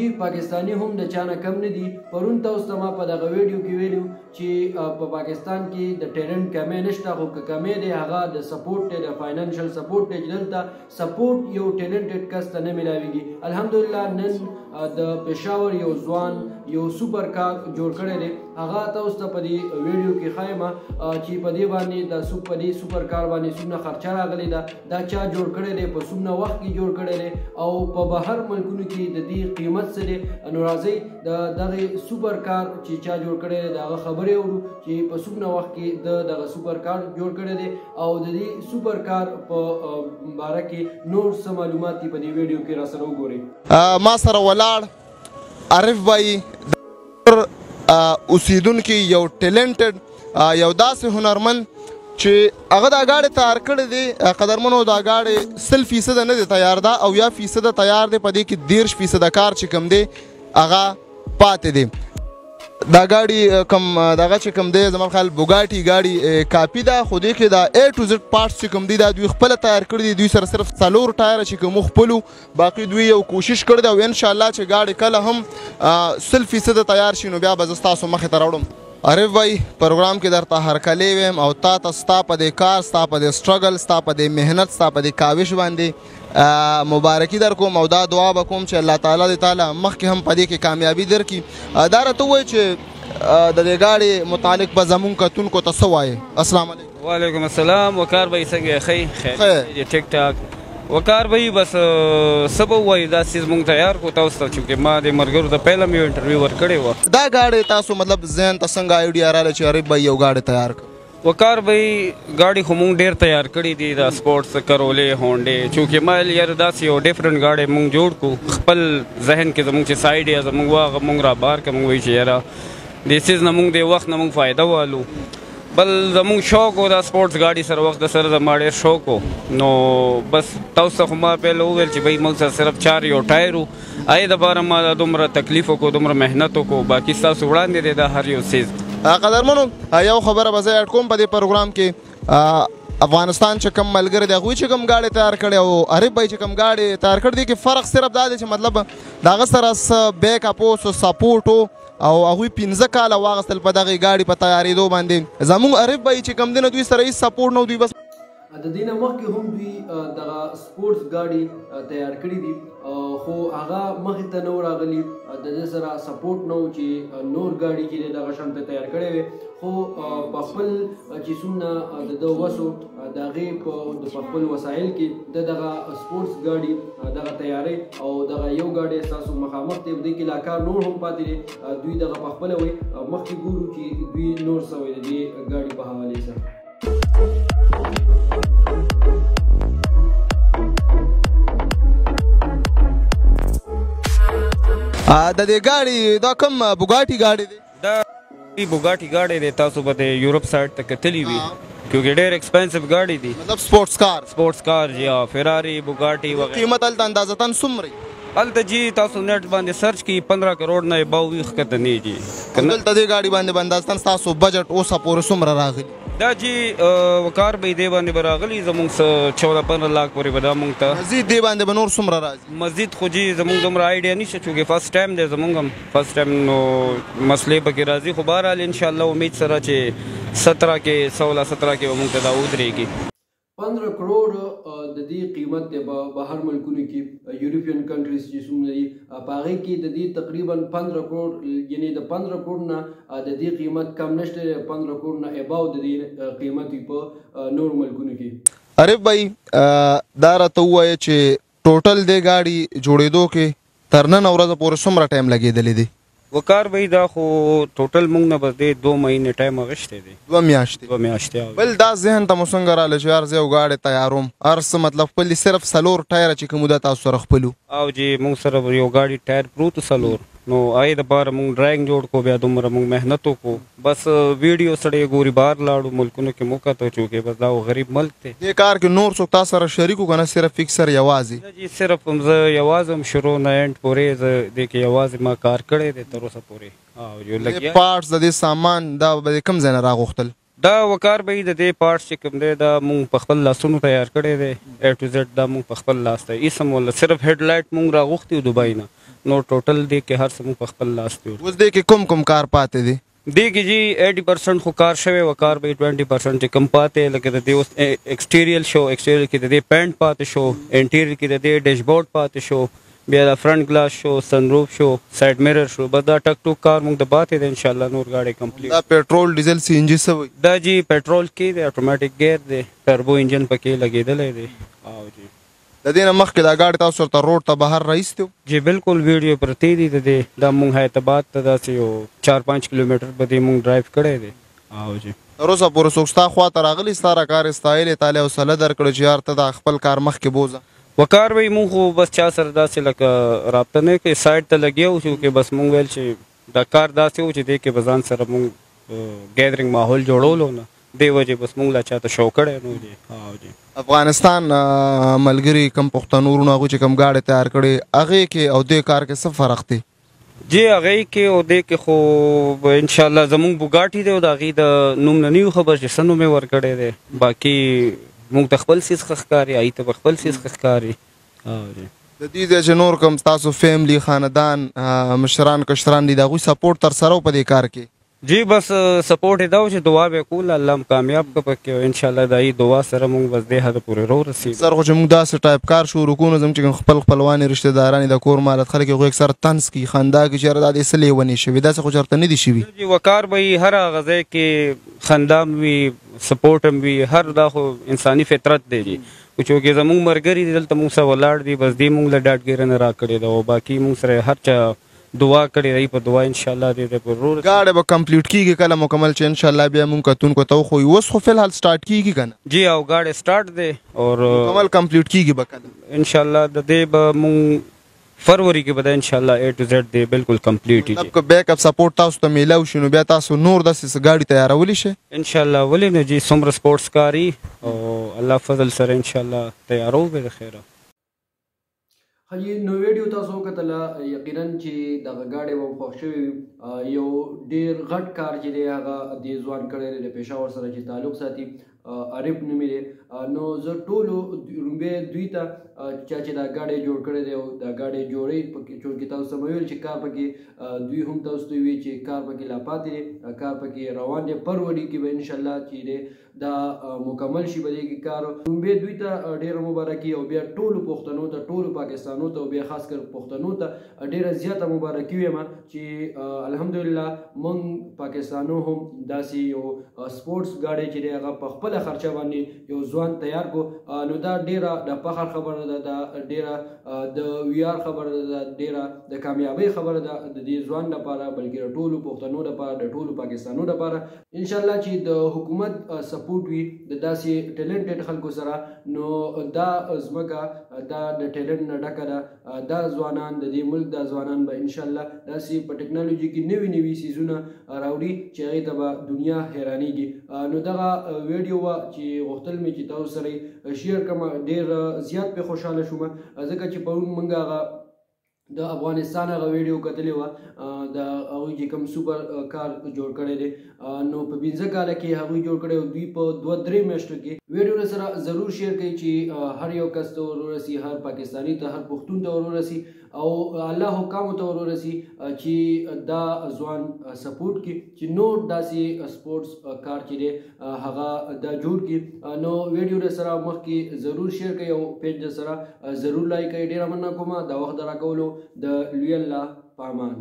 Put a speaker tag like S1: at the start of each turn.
S1: دوی پاکستانی هم د چانه کم نه دي. پرون تاسو ته ما په دغه ویډیو کې ویلو چې په پاکستان کې د ټیلنټ کمی نشته، خو که کمی دی هغه د سپورټ دی، د فاینانشل سپورټ دی. دلته سپورټ یو ټیلنټډ کس ته نه میلاویږي. الحمدلله نن د پېښور یو ځوان یو سوپر کار جوړ کړی دی، هغه تاسو ته په دې ویډیو کې ښایم چې په دې باندې په دې سوپر کار باندې څومره خرچه راغلی ده، دا چا جوړ کړی دی، په څومره وخت کې جوړ کړی دی، او په بهر ملکونو کې د دې قیمت څه دی. نو راځئ د دغه سوپر کار چې چا جوړ کړی دی د هغه خبرې اورو چې په څومره وخت کې د دغه سوپر کار جوړ کړی دی او د دې سوپر کار په باره کې نور څه معلومات دي په دې ویډیو کې راسره وګورئ.
S2: ما سره ولاړ عارف بھائی اوسیدونکي یو ټیلنټډ یو داسې هنرمند چې هغه دا ګاډی تیار کړی دی. قدرمنو دا ګاډی 100% نه دی تیار ده او یا فیصده تیار دی، په دې کې 30% کار چې کوم دی هغه پاتې دی. دا ګاډي کوم دغه چې کوم دی زما خیال بوګاټي ګاډي کاپي ده، خو دې کې دا A to Z پارټس چې کوم دي دا دوی خپله تیار کړي دي. دوی سره صرف 4 ټایره چې کوم خپلو، باقي دوی یو کوشش کړی دی او انشاءالله چې ګاډي کله هم 100% تیار شي نو بیا به زه ستاسو مخې ته راوړم. عارف بھائی پروګرام کې درته هرکلی ویم او تا ته ستا په دې کار، ستا په دې سټرګل، ستا په دې محنت، ستا په دې کاوش باندې مبارکي در کوم او دا دعا به کوم چې الله تعالی دې تعالی مخکې هم په دې کې کامیابي درکړي. دا راته ووایي چې د دې ګاډي متعلق به زمونږ کتونکو ته څه وایي؟ السلام علیکم.
S3: وعلیکم السلام. وقار بھائی څنګه ښه خیر ټیک ټاک. وقار بھائی بس څه به ووایو دا څیز مونږ تیار کړو تاسو ته، چونکې ما د ملګرو ته پهله مې یو انټرویو ورکړې وه. دا
S2: ګاډی تاسو مطلب ذهن ته څنګه آیډیا راغله چې عارف بھائی یو ګاډی تیار کړو؟
S3: وقار بھائی ګاډي خو مونږ ډېر تیار کړي دي، د سپورټس کرولې هونډې، چونکې ما یار داسې یو ډفرنټ ګاډی مونږ جوړ کړو. خپل ذهن کې زمونږ چې سایډ یا زمونږ وه مونږ را بار کړه، مونږ وایي چې یاره دې څیز نه مونږ دې وخت نه مونږ فایده والو. بل زمونږ شوق و دا سپورټس ګاډي سره وخت د سره زما ډېر شوق و. نو بس تاسو ته خو ما پهله وویل چې بھائی موږ سره صرف 4 یو ټایر و، هغې دپاره ما دا دومره تکلیف وکړو، دومره محنت وکړو، باقي ستاسو وړاندې دی دا هر یو څیز.
S2: قدرمنو یو خبره به زه ایډ کوم په دې پروګرام کې، افغانستان چې کوم ملګري دی هغوی چې کوم ګاډی تیار کړی او عارف بھائی چې کوم ګاډی تیار کړی دی کې فرق صرف دا دی چې مطلب د هغه سره څه بیک اپ و، څه سپورټ و او هغوی 15 کاله واغېستل په دغې ګاډي په تیارېدو باندې. زموږ عارف بھائی چې کوم دی نه دوی سره هېڅ سپورټ نه و، دوی بس
S1: د دې نه مخکې هم دوی دغه سپورټس ګاډي تیار کړي دي، خو هغه مخې ته نه و راغلي، د دې سره سپورټ نه و چې نور ګاډي چې دی دغه شان ته تیار کړی وي. خو په خپل چې څومره د ده وس و د هغې په خپل وسایل کې د دغه سپورټس ګاډي دغه تیاری او دغه یو ګاډی ستاسو مخامخ دی، دې کې لا کار نور هم پاتې دی. دوی دغه په خپله وایي، مخکې ګورو چې دوی نور څه وایي د دې ګاډي په حوالې سره.
S2: د دې ګاډي دا کوم بوګاټي ګاډي دی؟
S3: دا بوګاټي ګاډی دی، تاسو به د یورپ سایډ ته کتلی وي کیونکې ډېر ایکسپینسیو ګاډي دي،
S2: مطلب سپورټس کار
S3: جی ها، فراري بوګاټي وغیرہ.
S2: قیمت هلته اندازتاً څومره؟
S3: هلته جی تاسو نیټ باندې سرچ کړئ 15 کروڑ نه اباو وي ښکته نه جي.
S2: دلته دې ګاډي باندې به اندازتاً ستاسو بجټ اوسه پورې څومره راغلي؟
S3: دا جی وقار بھائی دې باندې به راغلي زموږ 14-15 لاک پورې به دا موږ ته.
S2: مزید دې باندې به نور څومره راځي؟
S3: مزید خو جی زموږ دومره آیډیا نشته، چونکې فرسټ ټایم دی زموږ هم فرسټ ټایم، نو مسلې پکې راځي. خو بهرحال انشاءالله امید سره چې 17 کې 16-17 کې به موږ ته دا ودرېږي.
S1: 15 کروڑ د دې قیمت دی بهر ملکونو کې، یورپین کنټریز چې څومره دي په هغې کې د دې تقریبا 15 کروڑ، یعنې د 15 کروڑ نه د دې قیمت کم نشته، 15 کروڑ نه اباو د دې قیمت وي په نور ملکونو کې.
S2: عارف بھائی دا راته ووایه چې ټوټل دې ګاډي جوړېدو کې تر نن ورځه پورې څومره ټایم لګېدلی دی؟
S3: وقار بھائی دا خو ټوټل مونږ نه بس دی 2 مهینې ټایم اغوښتی دی.
S2: 2 میاشتې. بل دا ذهن ته مو څنګه راغله چې یار زه یو ګاډی تیاروم، هر څه مطلب خپل صرف 4 ټایره چې کوم ده تاسو سره خپلو؟
S3: او جی مونږ سره یو ګاډي ټایر پروت 4، نو هغې دپاره مونږ ډرایینګ جوړ کړو، بیا دومره مونږ محنت وکړو، بس ویډیو سړی ګوري بهر لاړو ملکونو کې مو کتو، چونکې بس دا غریب ملک دی.
S2: دې کار کې نور څوک تا سره شریک و که نه صرف فکسر یوازې؟
S3: جی صرف زه یوازې هم شروع نه اینډ پورې زه دې کې یوازې ما کار کړی دی تر اوسه پورې.
S2: پارټس د دې سامان دا به کوم ځای نه راغوښتل؟
S3: دا وقار بھائی د دې پارټس چې کوم دی دا مونږ په خپل لاسونو تیار کړی دی، A to Z دا مونږ په خپل لاس ته ایسم ولا صرف هیډ لایټ مونږ راغوښتي دبۍ نه، نو ټوټل دی کې هر څه مونږ په خپل لاس دی.
S2: اوس دې کې کوم کار پاتې دی؟
S3: دی کې جی 80% خو کار شوی و، کار به 20% چې کم پاتې لکه د دې اوس ایکسټیریل شو، ایکسټیریل کې د دې پینټ پاتې شو، انټیریل کې د دې ډیشبورډ پاتې شو، بیا د فرنٹ ګلاس شو، سن روف شو، سایډ میرر شو، بس دا ټک ټوک کار مونږ د پاتې دی. انشاءالله نور گاډي کمپلیټ.
S2: دا پیټرول ډیزل سی ان جی څه وایي؟
S3: دا جی پیټرول کې دی، اتوماتیک ګیر دی، ټربو انجن پکې لګېدلی دی. او جی
S2: د دې نه مخکې دا ګاډي تاسو ورته روډ ته بهر راایستې وو؟
S3: جی بالکل ویډیو پرتی دی د دې. دا مونږ حیدرآباد ته داسې یو 4-5 کیلومیټر به دې مونږ ډرایو کړی دی. او جی
S2: تر اوسه پورې څوک ستا خواته راغلی ستا را کار ستایلې تالی حوصله درکړه چې یار ته دا خپل کار مخکې بوځه؟
S3: وکار به مونږ خو بس چا سره داسې لکه رابطه نه کوي، سایډ ته لګیا وو چې بس مونږ ویل چې دا کار داسې و چې دې کې به ځان سره مونږ ګیدرینګ ماحول جوړولو نه دې وجې بس مونږ لا چاته شو کړی نو جی. او جی
S2: افغانستان ملګري کم پښتنو ورونو هغوی چې کم ګاډي تیار کړي هغې کې او دې کار کې څه فرق دی؟
S3: جی هغې کې او دې کې خو انشاءالله زمونږ بوګاټي دی او د هغې د نوم نه نه یو خبر چې څه نوم یې ورکړی دی. باقي مونږ ته خپل څیز ښه ښکاري، هغوی ته به خپل څیز ښه ښکاري.
S2: د دې ځای چې نور کوم ستاسو فیملی خاندان مشران کشران دي د هغوی سپورټ ترسره و په دې کار کې؟
S3: جی بس سپورټ یې دا و چې دعا به یې کوله، الله هم کامیاب کړه پکې، او انشاءالله د هغې دعا سره مونږ بس دې حده پورې راورسېږو.
S2: سر خو چې مونږ داسې ټایپ کار شروع کوو نو زموږ چې کوم خپل خپلوان یې رشته داران یې د کور مالت خلک یې هغوی اکثر طنز کوي، خندا کوي چې یاره دا دې څه لیونې شوي، داسې خو چېرته نه دي شوي.
S3: جی وقار به یې هر هغه ځای کې خندا هم وي، سپورټ هم وي، هر دا خو انساني فطرت دی جی. خو چونکې زمونږ ملګري دي دلته مونږ سره ولاړ دي، بس دې مونږ له ډاډګیرنه راکړې ده، او باقي مونږ سره هر چا دعا کړې دی، په دعا انشاءالله دې پر ورور
S2: ګاډی به کمپلیټ کېږي کله مکمل چې انشاءالله بیا مونږ کتونکو ته وښوي. اوس خو فلحال سټارټ کېږي که نه؟
S3: جی او ګاډی سټارټ دی اور
S2: مکمل کمپلیټ کېږي به کله؟
S3: انشاءالله د دې به مونږ فروری کې به دا انشاءالله A to Z دی بالکل کمپلیټ
S2: مطلب که بیک اپ سپورټ تاسو ته میلاو شي نو بیا تاسو نور داسې ګاډي تیارولی شئ؟
S3: انشاءالله ولې نه جی، څومره سپورټس کاري او الله فضل سره انشاءالله تیارو به د خیره.
S1: حاجی نو ویډیو تاسو وکتله، یقینا چې دغه ګاډی به خوښ شوي یو ډېر غټ کار چې دی هغه دې ځوان کړی دی د پېښور سره چې تعلق ساتي، عارف نومې دی. نو زه ټولو لومبې دوی ته چا چې دا ګاډی جوړ کړی دی او دا ګاډی جوړوي پکې، چونکې تاسو ته مې ویل چې کار پکې دوی هم تاسو ته وي چې کار پکې لا پاتې دی، کار پکې روان دی. فروری کې به انشاءالله چې دی دا مکمل شي به دې کې کار. لومبې دوی ته ډېره مبارکي، او بیا ټولو پښتنو ته، ټولو پاکستانو ته، او بیا خاص کر پښتنو ته ډېره زیاته مبارکي وایم چې الحمدلله موږ پاکستانو هم داسې یو سپورټس ګاډی چې دی هغه په خپله خرچه باندې یو ځوان تیار کو. نو دا ډېره د فخر خبره ده، دا ډېره د ویاړ خبره ده، ډېره د کامیابۍ خبره ده د دې ځوان لپاره، بلکې د ټولو پښتنو لپاره، د ټولو پاکستانو لپاره. انشاءالله چې د حکومت سپورټ وي د داسې ټیلنټډ خلکو سره، نو دا ځمکه دا د ټیلنټ نه ډکه ده. دا ځوانان د دې ملک دا ځوانان به انشاءالله داسې په ټیکنالوژي کې نوي نوي څیزونه راوړي چې هغې ته به دنیا حیرانېږي. نو دغه ویډیو وه چې غوښتل مې چې تاسو سره شیر کړم، ډېر زیات پرې خوشحاله شوم ځکه چې پرون موږ هغه د افغانستان هغه ویډیو کتلې وه، د هغوی چې کوم سوپر کار جوړ کړی دی، نو په 15 کاله کې هغوی جوړ کړی او دوی په 2-3 میاشتو کې ویډیو سره ضرور شیر کړئ چې هر یو کس ته ورورسي، هر پاکستاني ته، هر پښتون ته ورورسي، او الله حکامو ته ورورسي چې دا ځوان سپورټ کړي چې نور داسې سپورټس کار چې دی هغه دا جوړ کړي. نو ویډیو سره مخکې ضرور شیر کړئ او پیج سره ضرور لایک کړئ. ډېره مننه کوم دا وخت راکولو. د لوی الله په امان.